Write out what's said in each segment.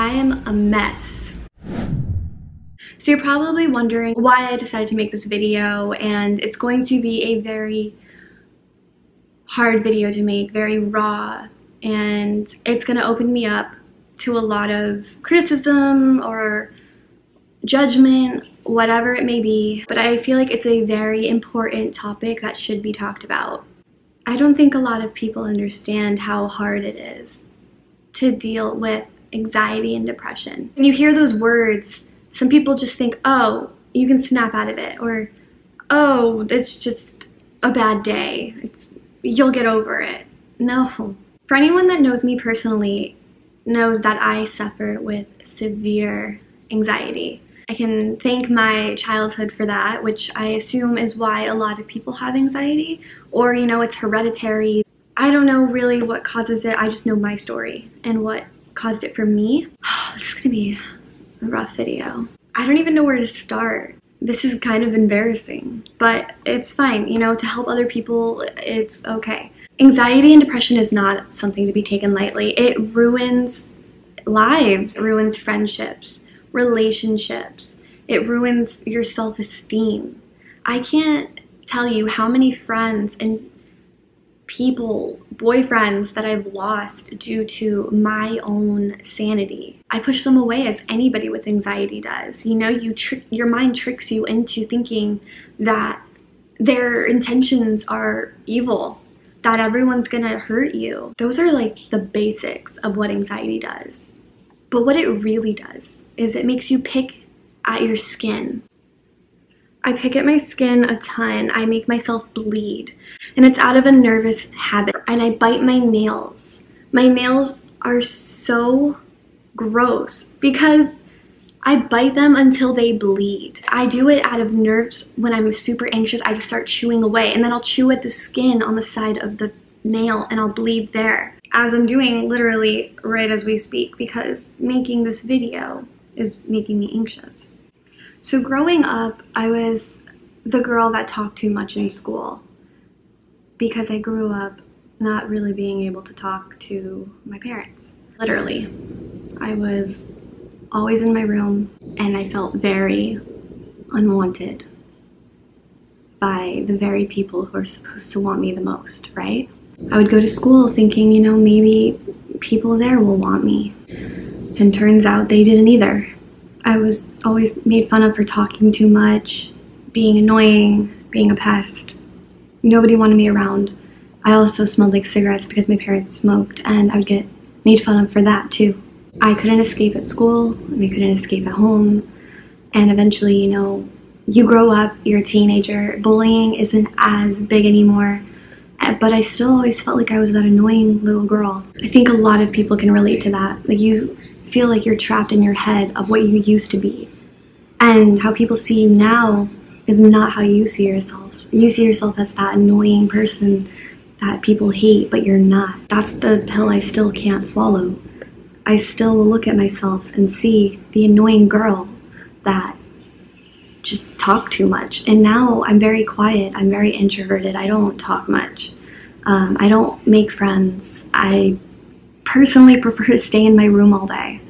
I am a mess. So you're probably wondering why I decided to make this video, and it's going to be a very hard video to make, very raw, and it's going to open me up to a lot of criticism or judgment, whatever it may be, but I feel like it's a very important topic that should be talked about. I don't think a lot of people understand how hard it is to deal with anxiety and depression. When you hear those words, some people just think, oh, you can snap out of it, or oh, it's just a bad day, you'll get over it. No. For anyone that knows me personally knows that I suffer with severe anxiety. I can thank my childhood for that, which I assume is why a lot of people have anxiety, or you know, it's hereditary. I don't know really what causes it, I just know my story and what caused it for me. This is gonna be a rough video. I don't even know where to start. This is kind of embarrassing, but it's fine, you know, to help other people, it's okay. Anxiety and depression is not something to be taken lightly. It ruins lives, it ruins friendships, relationships, it ruins your self-esteem. I can't tell you how many friends and people, boyfriends that I've lost due to my own sanity. I push them away as anybody with anxiety does. You know, your mind tricks you into thinking that their intentions are evil, that everyone's gonna hurt you. Those are like the basics of what anxiety does. But what it really does is it makes you pick at your skin. I pick at my skin a ton. I make myself bleed, and it's out of a nervous habit. And I bite my nails. My nails are so gross because I bite them until they bleed. I do it out of nerves. When I'm super anxious, I just start chewing away, and then I'll chew at the skin on the side of the nail and I'll bleed there, as I'm doing literally right as we speak, because making this video is making me anxious. So growing up, I was the girl that talked too much in school because I grew up not really being able to talk to my parents. Literally, I was always in my room and I felt very unwanted by the very people who are supposed to want me the most, right? I would go to school thinking, you know, maybe people there will want me, and turns out they didn't either. I was always made fun of for talking too much, being annoying, being a pest. Nobody wanted me around. I also smelled like cigarettes because my parents smoked, and I would get made fun of for that too. I couldn't escape at school, and I couldn't escape at home, and eventually, you know, you grow up, you're a teenager, bullying isn't as big anymore, but I still always felt like I was that annoying little girl. I think a lot of people can relate to that. Like, you feel like you're trapped in your head of what you used to be, and how people see you now is not how you see yourself. You see yourself as that annoying person that people hate, but you're not. That's the pill I still can't swallow. I still look at myself and see the annoying girl that just talked too much, and now I'm very quiet, I'm very introverted, I don't talk much, I don't make friends. I personally prefer to stay in my room all day.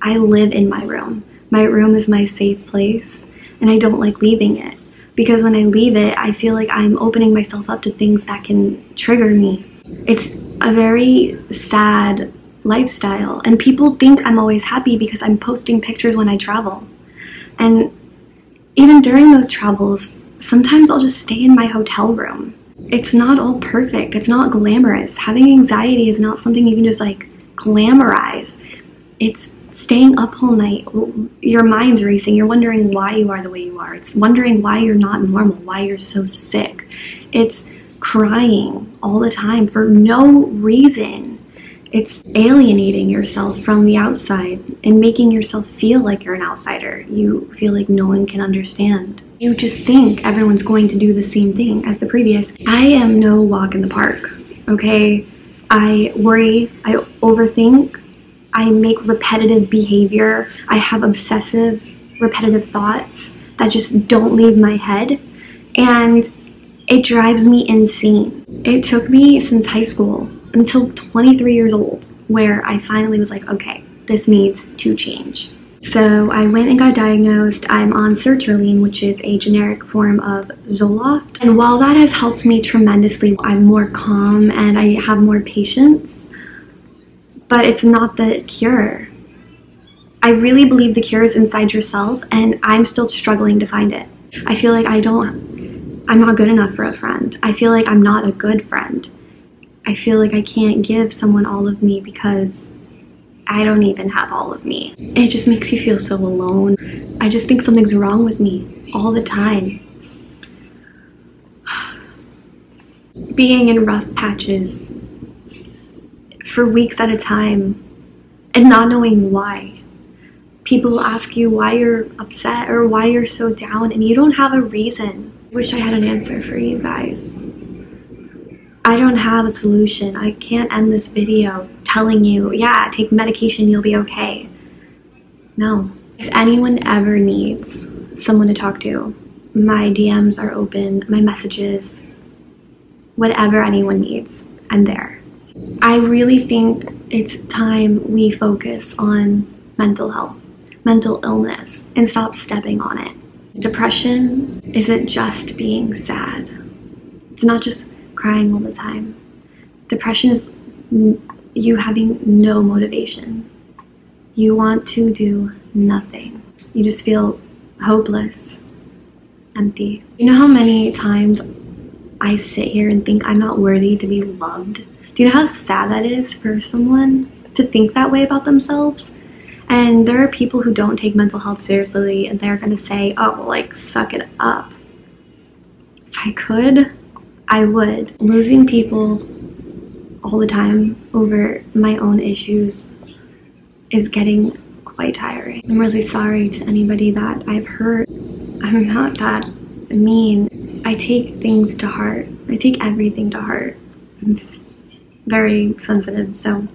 I live in my room. My room is my safe place, and I don't like leaving it, because when I leave it, I feel like I'm opening myself up to things that can trigger me. It's a very sad lifestyle, and people think I'm always happy because I'm posting pictures when I travel. And even during those travels, sometimes I'll just stay in my hotel room. It's not all perfect. It's not glamorous. Having anxiety is not something you can just like glamorize. It's staying up all night. Your mind's racing. You're wondering why you are the way you are. It's wondering why you're not normal, why you're so sick. It's crying all the time for no reason. It's alienating yourself from the outside and making yourself feel like you're an outsider. You feel like no one can understand. You just think everyone's going to do the same thing as the previous. I am no walk in the park, okay? I worry, I overthink, I make repetitive behavior, I have obsessive, repetitive thoughts that just don't leave my head, and it drives me insane. It took me since high school until 23 years old where I finally was like, okay, this needs to change. So I went and got diagnosed. I'm on sertraline, which is a generic form of Zoloft. And while that has helped me tremendously, I'm more calm and I have more patience, but it's not the cure. I really believe the cure is inside yourself, and I'm still struggling to find it. I feel like I'm not good enough for a friend. I feel like I'm not a good friend. I feel like I can't give someone all of me because I don't even have all of me. It just makes you feel so alone. I just think something's wrong with me all the time. Being in rough patches for weeks at a time and not knowing why. People will ask you why you're upset or why you're so down, and you don't have a reason. I wish I had an answer for you guys. I don't have a solution. I can't end this video telling you, yeah, take medication, you'll be okay. No. If anyone ever needs someone to talk to, my DMs are open, my messages, whatever anyone needs, I'm there. I really think it's time we focus on mental health, mental illness, and stop stepping on it. Depression isn't just being sad. It's not just crying all the time. Depression is you having no motivation. You want to do nothing. You just feel hopeless, empty. You know how many times I sit here and think I'm not worthy to be loved? Do you know how sad that is for someone to think that way about themselves? And there are people who don't take mental health seriously, and they're gonna say, oh, well, like, suck it up. If I could, I would. Losing people all the time over my own issues is getting quite tiring. I'm really sorry to anybody that I've hurt. I'm not that mean. I take things to heart. I take everything to heart. I'm very sensitive, so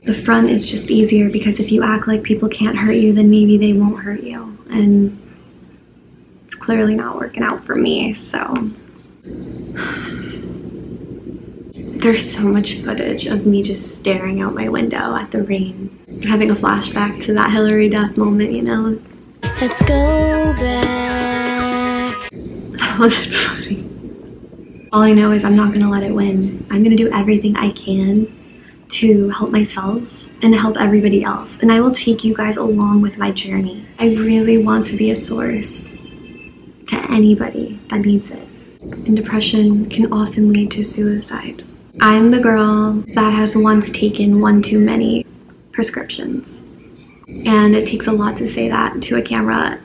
the front is just easier because if you act like people can't hurt you, then maybe they won't hurt you. And it's clearly not working out for me, so. There's so much footage of me just staring out my window at the rain, having a flashback to that Hillary death moment, you know? Let's go back. That wasn't funny. All I know is I'm not gonna let it win. I'm gonna do everything I can to help myself and help everybody else. And I will take you guys along with my journey. I really want to be a source to anybody that needs it. And depression can often lead to suicide. I'm the girl that has once taken one too many prescriptions. And it takes a lot to say that to a camera,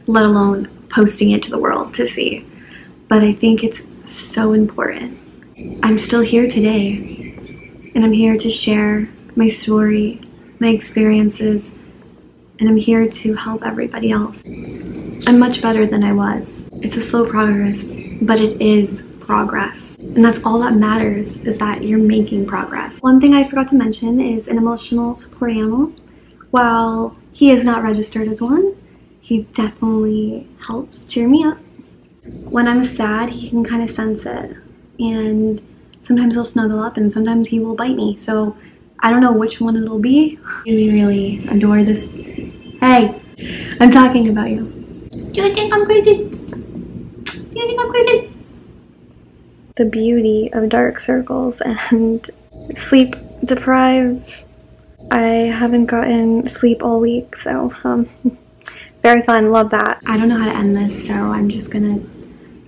let alone posting it to the world to see. But I think it's so important. I'm still here today, and I'm here to share my story, my experiences, and I'm here to help everybody else. I'm much better than I was. It's a slow progress, but it is progress. And that's all that matters, is that you're making progress. One thing I forgot to mention is an emotional support animal. While he is not registered as one, he definitely helps cheer me up. When I'm sad, he can kind of sense it. And sometimes he'll snuggle up and sometimes he will bite me. So I don't know which one it'll be. I really adore this. Hey, I'm talking about you. Do you think I'm crazy? Do you think I'm crazy? The beauty of dark circles and sleep deprived. I haven't gotten sleep all week, so very fun, love that. I don't know how to end this, so I'm just gonna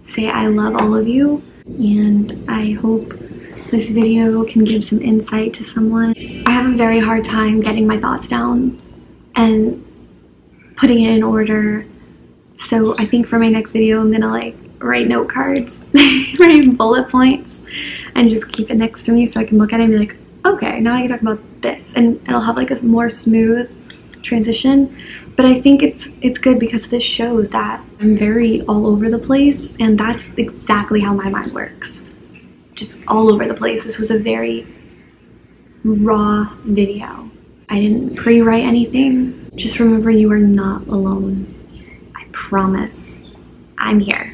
say I love all of you, and I hope this video can give some insight to someone. I have a very hard time getting my thoughts down and putting it in order, so I think for my next video I'm gonna like write note cards, write bullet points, and just keep it next to me so I can look at it and be like, okay, now I can talk about this, and it'll have like a more smooth transition. But I think it's good because this shows that I'm very all over the place, and that's exactly how my mind works. Just all over the place. This was a very raw video. I didn't pre-write anything. Just remember, you are not alone. I promise. I'm here.